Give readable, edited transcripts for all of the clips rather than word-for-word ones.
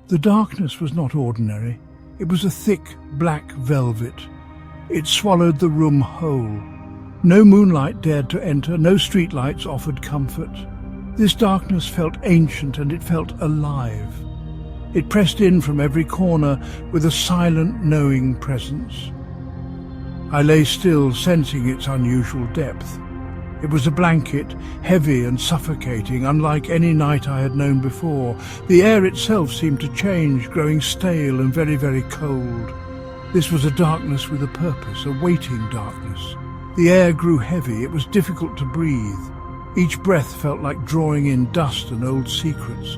The darkness was not ordinary. It was a thick, black velvet. It swallowed the room whole. No moonlight dared to enter, no streetlights offered comfort. This darkness felt ancient and it felt alive. It pressed in from every corner with a silent, knowing presence. I lay still, sensing its unusual depth. It was a blanket, heavy and suffocating, unlike any night I had known before. The air itself seemed to change, growing stale and very, very cold. This was a darkness with a purpose, a waiting darkness. The air grew heavy. It was difficult to breathe. Each breath felt like drawing in dust and old secrets.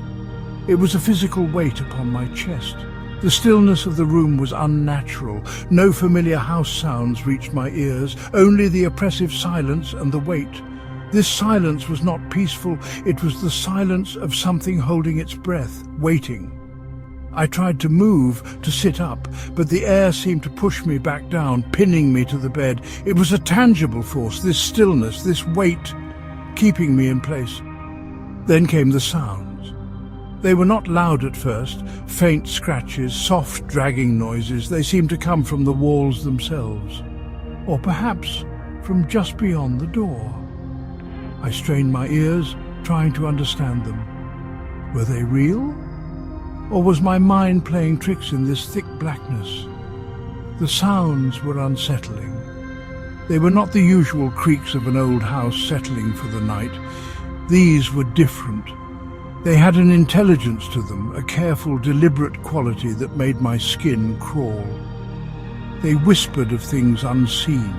It was a physical weight upon my chest. The stillness of the room was unnatural. No familiar house sounds reached my ears, only the oppressive silence and the weight. This silence was not peaceful. It was the silence of something holding its breath, waiting. I tried to move, to sit up, but the air seemed to push me back down, pinning me to the bed. It was a tangible force, this stillness, this weight, keeping me in place. Then came the sounds. They were not loud at first, faint scratches, soft dragging noises. They seemed to come from the walls themselves, or perhaps from just beyond the door. I strained my ears, trying to understand them. Were they real? Or was my mind playing tricks in this thick blackness? The sounds were unsettling. They were not the usual creaks of an old house settling for the night. These were different. They had an intelligence to them, a careful, deliberate quality that made my skin crawl. They whispered of things unseen.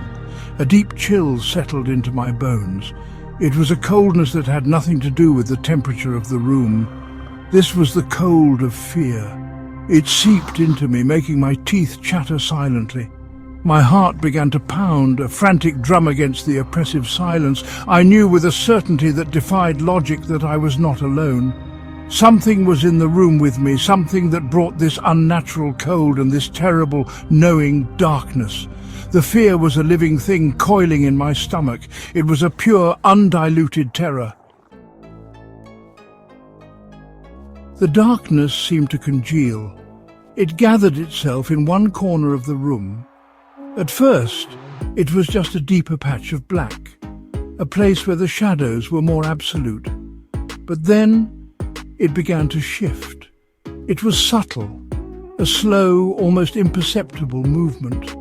A deep chill settled into my bones. It was a coldness that had nothing to do with the temperature of the room. This was the cold of fear. It seeped into me, making my teeth chatter silently. My heart began to pound, a frantic drum against the oppressive silence. I knew with a certainty that defied logic that I was not alone. Something was in the room with me, something that brought this unnatural cold and this terrible, knowing darkness. The fear was a living thing coiling in my stomach. It was a pure, undiluted terror. The darkness seemed to congeal. It gathered itself in one corner of the room. At first, it was just a deeper patch of black, a place where the shadows were more absolute. But then it began to shift. It was subtle, a slow, almost imperceptible movement.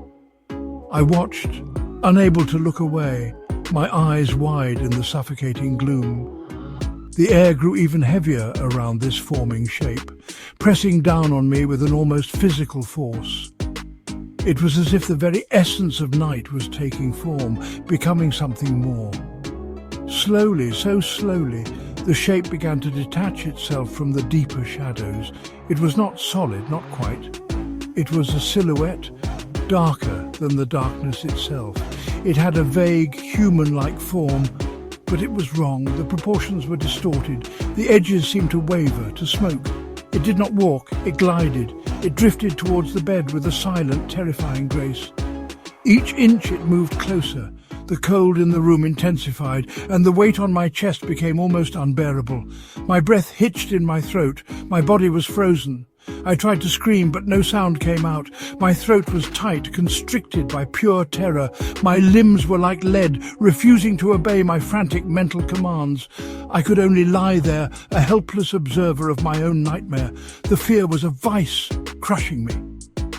I watched, unable to look away, my eyes wide in the suffocating gloom. The air grew even heavier around this forming shape, pressing down on me with an almost physical force. It was as if the very essence of night was taking form, becoming something more. Slowly, so slowly, the shape began to detach itself from the deeper shadows. It was not solid, not quite. It was a silhouette, darker than the darkness itself. It had a vague, human-like form, but it was wrong. The proportions were distorted. The edges seemed to waver, to smoke. It did not walk, it glided. It drifted towards the bed with a silent, terrifying grace. Each inch it moved closer. The cold in the room intensified, and the weight on my chest became almost unbearable. My breath hitched in my throat. My body was frozen. I tried to scream, but no sound came out. My throat was tight, constricted by pure terror. My limbs were like lead, refusing to obey my frantic mental commands. I could only lie there, a helpless observer of my own nightmare. The fear was a vice, crushing me.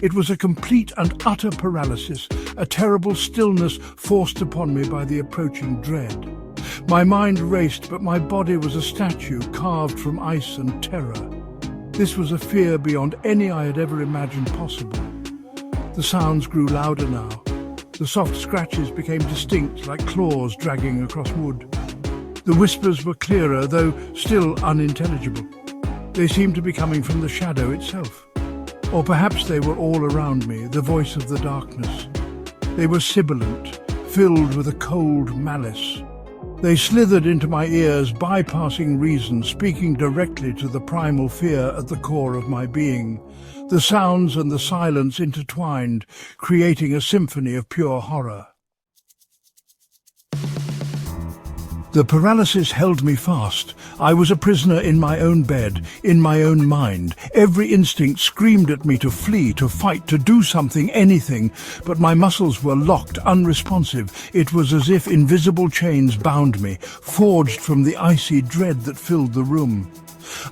It was a complete and utter paralysis, a terrible stillness forced upon me by the approaching dread. My mind raced, but my body was a statue carved from ice and terror. This was a fear beyond any I had ever imagined possible. The sounds grew louder now. The soft scratches became distinct, like claws dragging across wood. The whispers were clearer, though still unintelligible. They seemed to be coming from the shadow itself. Or perhaps they were all around me, the voice of the darkness. They were sibilant, filled with a cold malice. They slithered into my ears, bypassing reason, speaking directly to the primal fear at the core of my being. The sounds and the silence intertwined, creating a symphony of pure horror. The paralysis held me fast. I was a prisoner in my own bed, in my own mind. Every instinct screamed at me to flee, to fight, to do something, anything. But my muscles were locked, unresponsive. It was as if invisible chains bound me, forged from the icy dread that filled the room.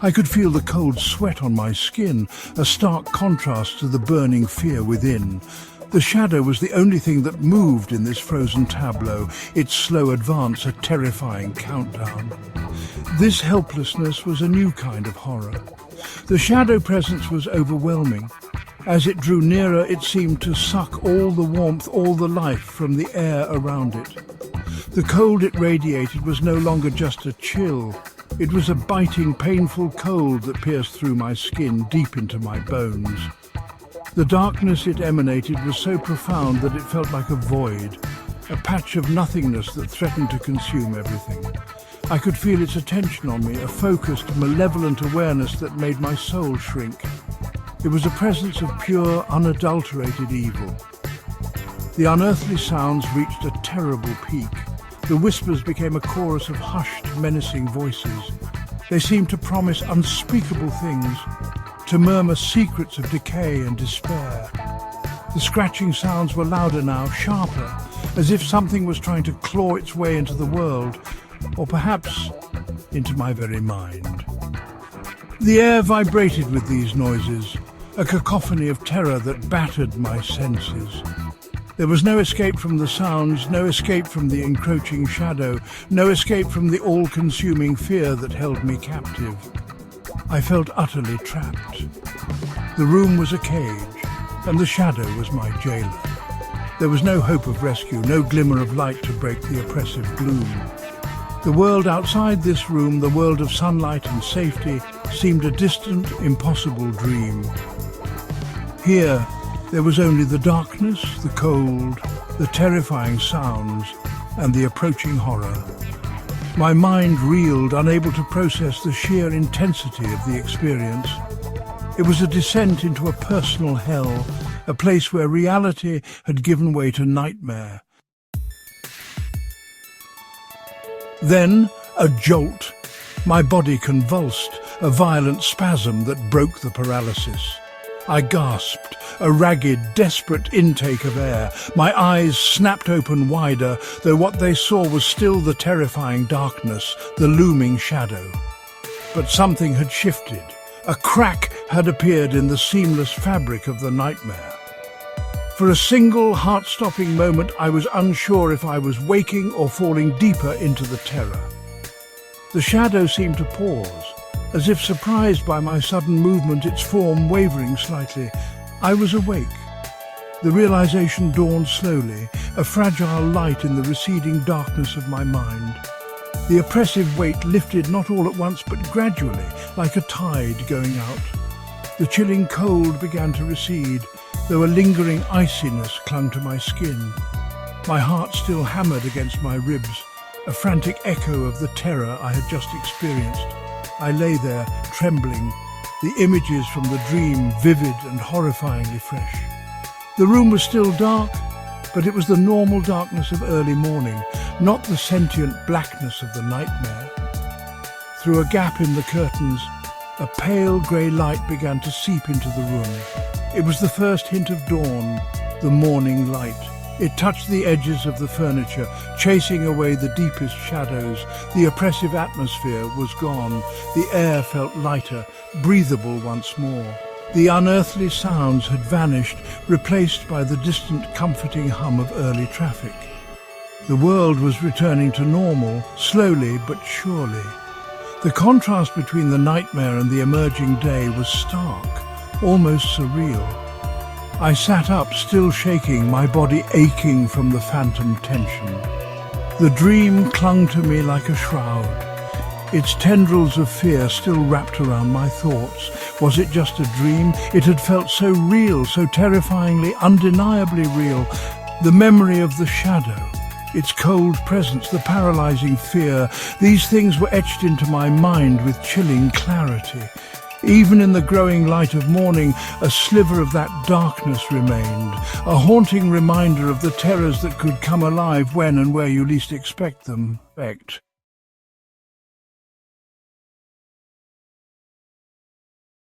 I could feel the cold sweat on my skin, a stark contrast to the burning fear within. The shadow was the only thing that moved in this frozen tableau, its slow advance a terrifying countdown. This helplessness was a new kind of horror. The shadow presence was overwhelming. As it drew nearer, it seemed to suck all the warmth, all the life from the air around it. The cold it radiated was no longer just a chill. It was a biting, painful cold that pierced through my skin, deep into my bones. The darkness it emanated was so profound that it felt like a void, a patch of nothingness that threatened to consume everything. I could feel its attention on me, a focused, malevolent awareness that made my soul shrink. It was a presence of pure, unadulterated evil. The unearthly sounds reached a terrible peak. The whispers became a chorus of hushed, menacing voices. They seemed to promise unspeakable things, to murmur secrets of decay and despair. The scratching sounds were louder now, sharper, as if something was trying to claw its way into the world, or perhaps into my very mind. The air vibrated with these noises, a cacophony of terror that battered my senses. There was no escape from the sounds, no escape from the encroaching shadow, no escape from the all-consuming fear that held me captive. I felt utterly trapped. The room was a cage, and the shadow was my jailer. There was no hope of rescue, no glimmer of light to break the oppressive gloom. The world outside this room, the world of sunlight and safety, seemed a distant, impossible dream. Here, there was only the darkness, the cold, the terrifying sounds, and the approaching horror. My mind reeled, unable to process the sheer intensity of the experience. It was a descent into a personal hell, a place where reality had given way to nightmare. Then, a jolt. My body convulsed, a violent spasm that broke the paralysis. I gasped, a ragged, desperate intake of air. My eyes snapped open wider, though what they saw was still the terrifying darkness, the looming shadow. But something had shifted. A crack had appeared in the seamless fabric of the nightmare. For a single, heart-stopping moment, I was unsure if I was waking or falling deeper into the terror. The shadow seemed to pause, as if surprised by my sudden movement, its form wavering slightly. I was awake. The realization dawned slowly, a fragile light in the receding darkness of my mind. The oppressive weight lifted not all at once, but gradually, like a tide going out. The chilling cold began to recede, though a lingering iciness clung to my skin. My heart still hammered against my ribs, a frantic echo of the terror I had just experienced. I lay there, trembling, the images from the dream vivid and horrifyingly fresh. The room was still dark, but it was the normal darkness of early morning, not the sentient blackness of the nightmare. Through a gap in the curtains, a pale grey light began to seep into the room. It was the first hint of dawn, the morning light. It touched the edges of the furniture, chasing away the deepest shadows. The oppressive atmosphere was gone. The air felt lighter, breathable once more. The unearthly sounds had vanished, replaced by the distant, comforting hum of early traffic. The world was returning to normal, slowly but surely. The contrast between the nightmare and the emerging day was stark, almost surreal. I sat up, still shaking, my body aching from the phantom tension. The dream clung to me like a shroud. Its tendrils of fear still wrapped around my thoughts. Was it just a dream? It had felt so real, so terrifyingly, undeniably real. The memory of the shadow, its cold presence, the paralyzing fear, these things were etched into my mind with chilling clarity. Even in the growing light of morning, a sliver of that darkness remained, a haunting reminder of the terrors that could come alive when and where you least expect them.